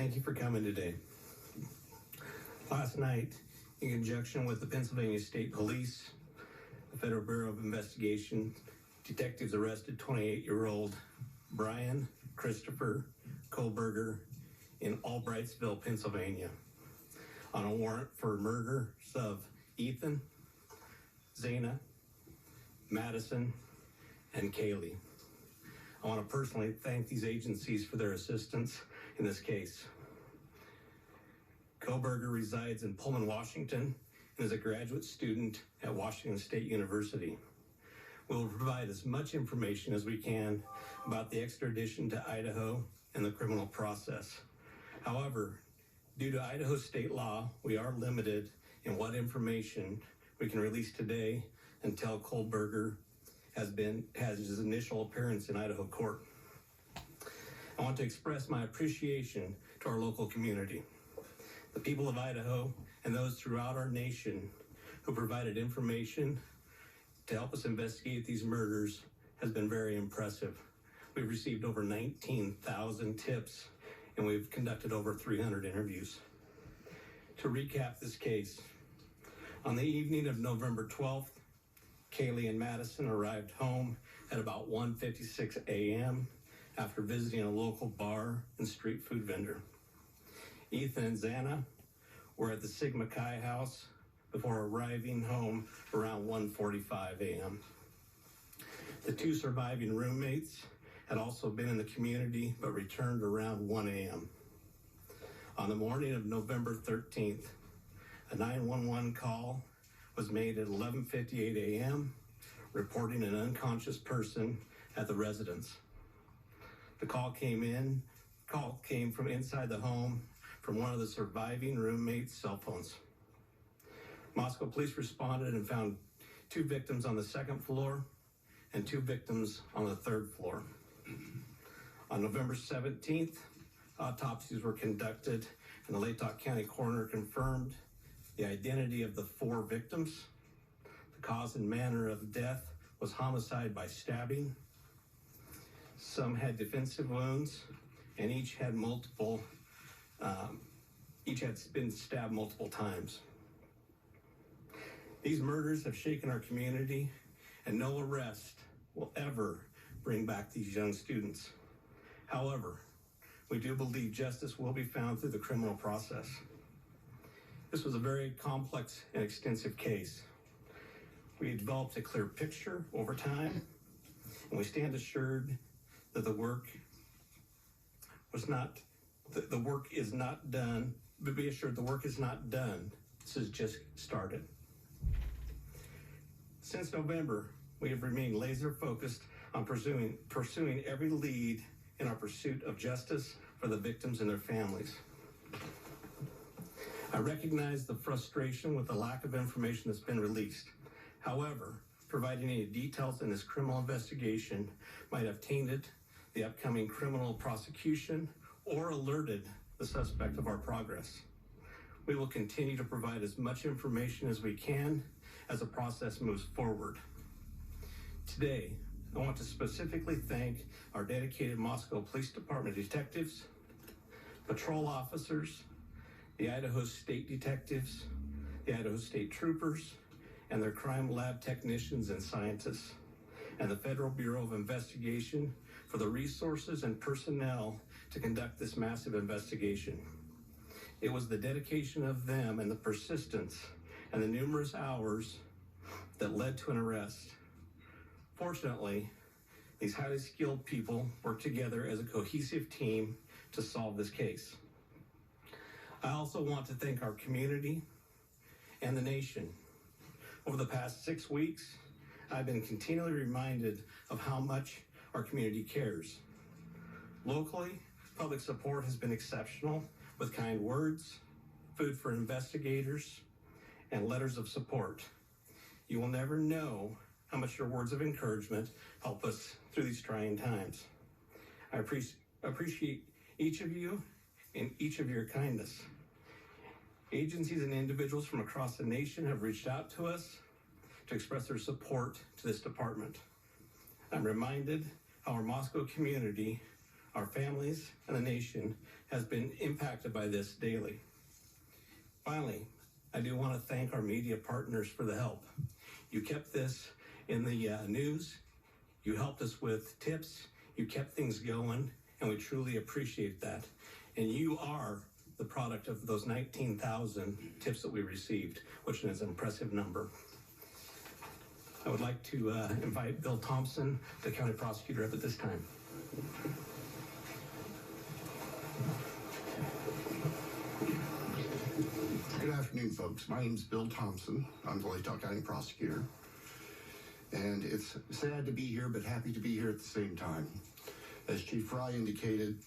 Thank you for coming today. Last night, in conjunction with the Pennsylvania State Police, the Federal Bureau of Investigation, detectives arrested 28-year-old Brian Christopher Kohlberger in Albrightsville, Pennsylvania, on a warrant for murders of Ethan, Zana, Madison, and Kaylee. I want to personally thank these agencies for their assistance in this case. Kohlberger resides in Pullman, Washington, and is a graduate student at Washington State University. We will provide as much information as we can about the extradition to Idaho and the criminal process. However, due to Idaho state law, we are limited in what information we can release today until Kohlberger has his initial appearance in Idaho court. I want to express my appreciation to our local community, the people of Idaho, and those throughout our nation who provided information to help us investigate these murders has been very impressive. We've received over 19,000 tips, and we've conducted over 300 interviews. To recap this case, on the evening of November 12th, Kaylee and Madison arrived home at about 1:56 a.m. after visiting a local bar and street food vendor. Ethan and Zana were at the Sigma Chi house before arriving home around 1:45 a.m. The two surviving roommates had also been in the community but returned around 1 a.m. On the morning of November 13th, a 911 call was made at 11:58 a.m. reporting an unconscious person at the residence. The call came from inside the home from one of the surviving roommates' cell phones. Moscow police responded and found 2 victims on the 2nd floor and 2 victims on the 3rd floor. On November 17th, autopsies were conducted and the Latah County coroner confirmed the identity of the 4 victims. The cause and manner of death was homicide by stabbing. Some had defensive wounds, and each had been stabbed multiple times. These murders have shaken our community, and no arrest will ever bring back these young students. However, we do believe justice will be found through the criminal process. This was a very complex and extensive case. We developed a clear picture over time, and we stand assured that the work is not done, but be assured the work is not done. This has just started. Since November, we have remained laser focused on pursuing every lead in our pursuit of justice for the victims and their families. I recognize the frustration with the lack of information that's been released. However, providing any details in this criminal investigation might have tainted the upcoming criminal prosecution or alerted the suspect of our progress. We will continue to provide as much information as we can as the process moves forward. Today, I want to specifically thank our dedicated Moscow Police Department detectives, patrol officers, the Idaho State detectives, the Idaho State troopers, and their crime lab technicians and scientists, and the Federal Bureau of Investigation for the resources and personnel to conduct this massive investigation. It was the dedication of them and the persistence and the numerous hours that led to an arrest. Fortunately, these highly skilled people worked together as a cohesive team to solve this case. I also want to thank our community and the nation. Over the past 6 weeks, I've been continually reminded of how much our community cares. Locally, public support has been exceptional with kind words, food for investigators, and letters of support. You will never know how much your words of encouragement help us through these trying times. I appreciate each of you and each of your kindness. Agencies and individuals from across the nation have reached out to us to express their support to this department. I'm reminded how our Moscow community Our families and the nation has been impacted by this daily. Finally, I do want to thank our media partners for the help. You kept this in the news, you helped us with tips, you kept things going, and we truly appreciate that. And you are the product of those 19,000 tips that we received, which is an impressive number. I would like to invite Bill Thompson, the county prosecutor, up at this time. Good afternoon, folks. My name is Bill Thompson. I'm the Latah County prosecutor. And it's sad to be here, but happy to be here at the same time. As Chief Fry indicated,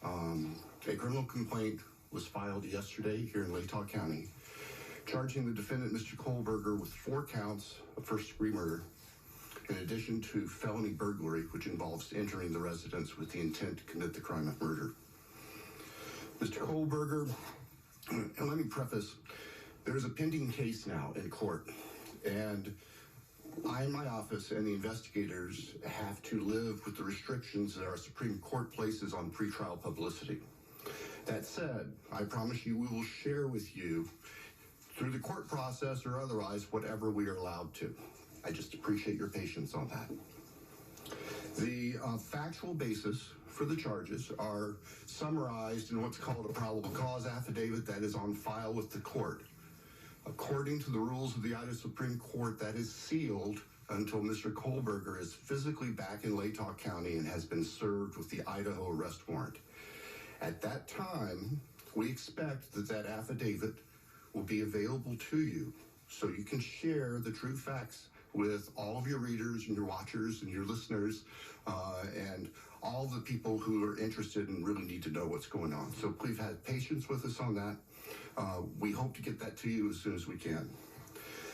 a criminal complaint was filed yesterday here in Latah County, charging the defendant, Mr. Kohlberger, with 4 counts of first-degree murder, in addition to felony burglary, which involves entering the residence with the intent to commit the crime of murder. Mr. Kohlberger, and let me preface, there is a pending case now in court, and I and my office and the investigators have to live with the restrictions that our Supreme Court places on pretrial publicity. That said, I promise you we will share with you, through the court process or otherwise, whatever we are allowed to. I just appreciate your patience on that. The factual basis for the charges are summarized in what's called a probable cause affidavit that is on file with the court. According to the rules of the Idaho Supreme Court, that is sealed until Mr. Kohlberger is physically back in Latah County and has been served with the Idaho arrest warrant. At that time, we expect that that affidavit will be available to you so you can share the true facts with all of your readers and your watchers and your listeners and all the people who are interested and really need to know what's going on. So please have patience with us on that. We hope to get that to you as soon as we can.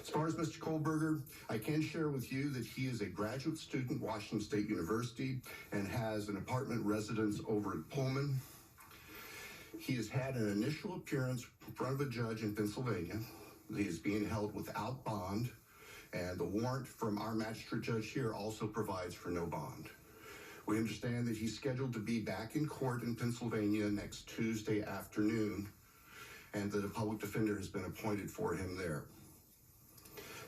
As far as Mr. Kohlberger, I can share with you that he is a graduate student at Washington State University and has an apartment residence over in Pullman. He has had an initial appearance in front of a judge in Pennsylvania. He is being held without bond, and the warrant from our magistrate judge here also provides for no bond. We understand that he's scheduled to be back in court in Pennsylvania next Tuesday afternoon, and that a public defender has been appointed for him there.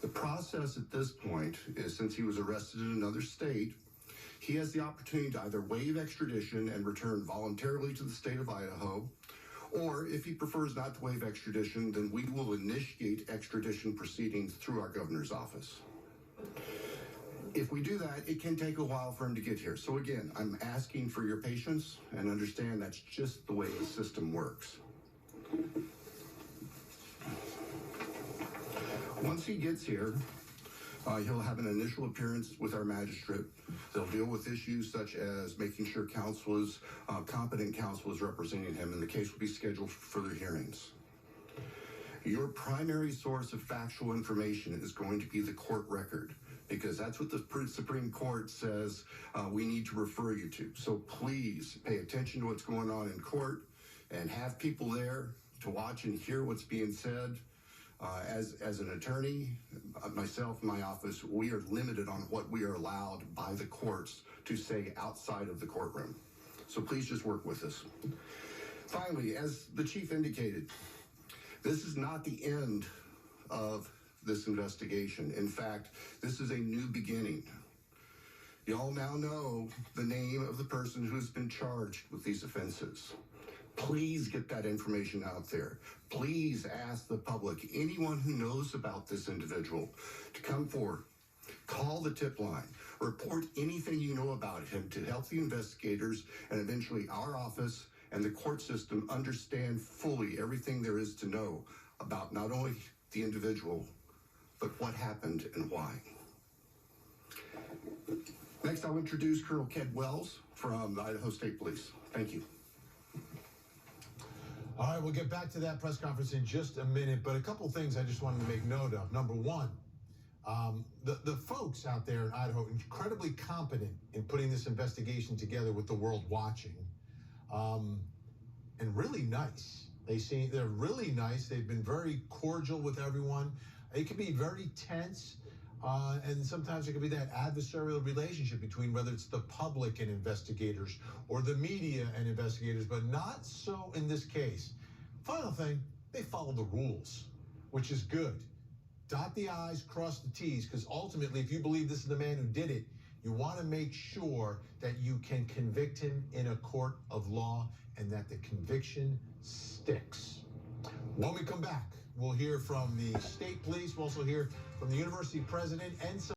The process at this point is, since he was arrested in another state, he has the opportunity to either waive extradition and return voluntarily to the state of Idaho, or if he prefers not to waive extradition, then we will initiate extradition proceedings through our governor's office. If we do that, it can take a while for him to get here. So again, I'm asking for your patience and understand that's just the way the system works. Once he gets here, he'll have an initial appearance with our magistrate. They'll deal with issues such as making sure competent counsel is representing him, and the case will be scheduled for further hearings. Your primary source of factual information is going to be the court record, because that's what the Supreme Court says we need to refer you to. So please pay attention to what's going on in court and have people there to watch and hear what's being said. As an attorney, myself and my office, we are limited on what we are allowed by the courts to say outside of the courtroom. So please just work with us. Finally, as the chief indicated, this is not the end of this investigation. In fact, this is a new beginning. Y'all now know the name of the person who has been charged with these offenses. Please get that information out there. Please ask the public, anyone who knows about this individual, to come forward. Call the tip line. Report anything you know about him to help the investigators and eventually our office and the court system understand fully everything there is to know about not only the individual, but what happened and why. Next, I'll introduce Colonel Ked Wells from the Idaho State Police. Thank you. All right, we'll get back to that press conference in just a minute, but a couple things I just wanted to make note of. Number one, the folks out there in Idaho, incredibly competent in putting this investigation together with the world watching, and really nice. They're really nice. They've been very cordial with everyone. It can be very tense. And sometimes it could be that adversarial relationship between whether it's the public and investigators or the media and investigators, but not so in this case. Final thing, they follow the rules, which is good. Dot the I's, cross the T's, because ultimately, if you believe this is the man who did it, you want to make sure that you can convict him in a court of law and that the conviction sticks. When we come back, we'll hear from the state police. We'll also hear from the university president and some